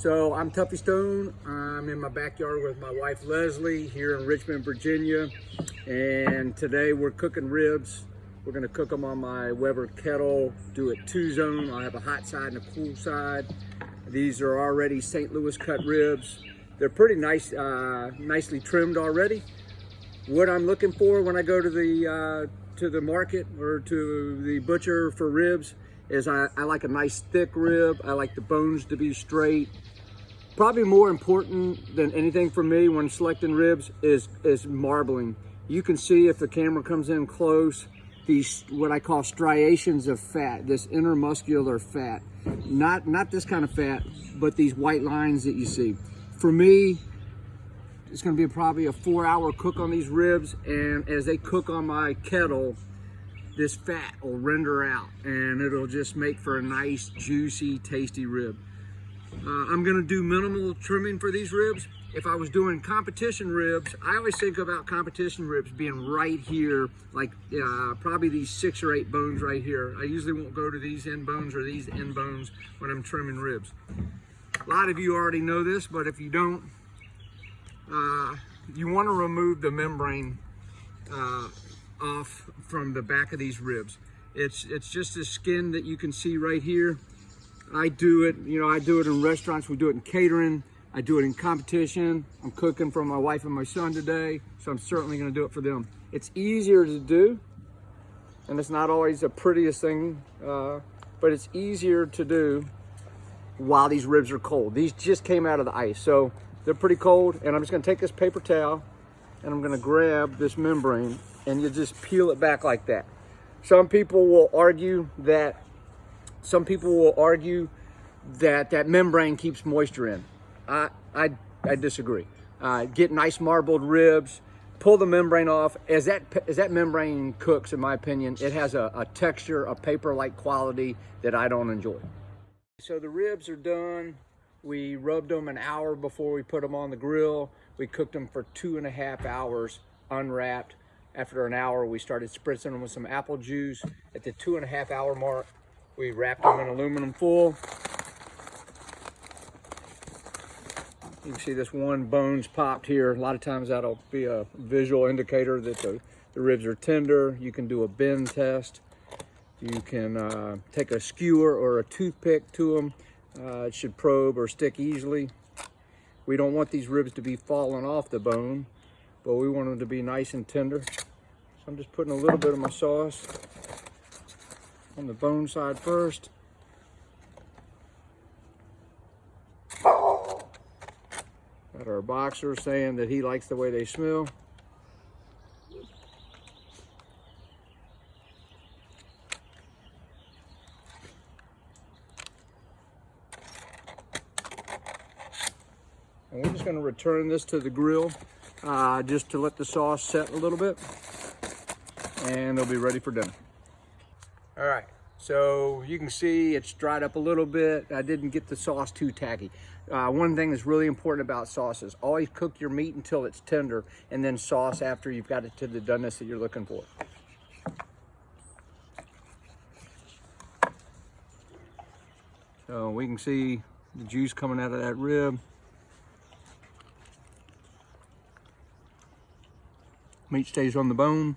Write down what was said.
So I'm Tuffy Stone. I'm in my backyard with my wife Leslie here in Richmond, Virginia. And today we're cooking ribs. We're gonna cook them on my Weber kettle, do it 2-zone. I'll have a hot side and a cool side. These are already St. Louis cut ribs. They're pretty nice, nicely trimmed already. What I'm looking for when I go to the market or to the butcher for ribs is I like a nice thick rib. I like the bones to be straight. Probably more important than anything for me when selecting ribs is marbling. You can see if the camera comes in close, these what I call striations of fat, this intermuscular fat. Not this kind of fat, but these white lines that you see. For me, it's gonna be probably a 4-hour cook on these ribs, and as they cook on my kettle, this fat will render out and it'll just make for a nice, juicy, tasty rib. I'm gonna do minimal trimming for these ribs. If I was doing competition ribs, I always think about competition ribs being right here, like probably these 6 or 8 bones right here. I usually won't go to these end bones or these end bones when I'm trimming ribs. A lot of you already know this, but if you don't, you wanna remove the membrane off from the back of these ribs. It's just the skin that you can see right here. I do it, I do it in restaurants, we do it in catering, I do it in competition. I'm cooking for my wife and my son today, so I'm certainly gonna do it for them. It's easier to do, and it's not always the prettiest thing, but it's easier to do while these ribs are cold. These just came out of the ice, so they're pretty cold, and I'm just gonna take this paper towel and I'm gonna grab this membrane and you just peel it back like that. Some people will argue that that membrane keeps moisture in. I disagree. Get nice marbled ribs, pull the membrane off. As that membrane cooks, in my opinion, it has a texture, a paper-like quality that I don't enjoy. So the ribs are done. We rubbed them an hour before we put them on the grill. We cooked them for 2.5 hours unwrapped. After an hour, we started spritzing them with some apple juice. At the 2.5 hour mark, we wrapped them in aluminum foil. You can see this one bone's popped here. A lot of times that'll be a visual indicator that the ribs are tender. You can do a bend test. You can take a skewer or a toothpick to them. It should probe or stick easily. We don't want these ribs to be falling off the bone, but we want them to be nice and tender. So I'm just putting a little bit of my sauce on the bone side first. Got our boxer saying that he likes the way they smell. And we're just going to return this to the grill just to let the sauce set a little bit, and they'll be ready for dinner. All right, so you can see it's dried up a little bit. I didn't get the sauce too tacky. One thing that's really important about sauces, always cook your meat until it's tender and then sauce after you've got it to the doneness that you're looking for. So we can see the juice coming out of that rib. Meat stays on the bone.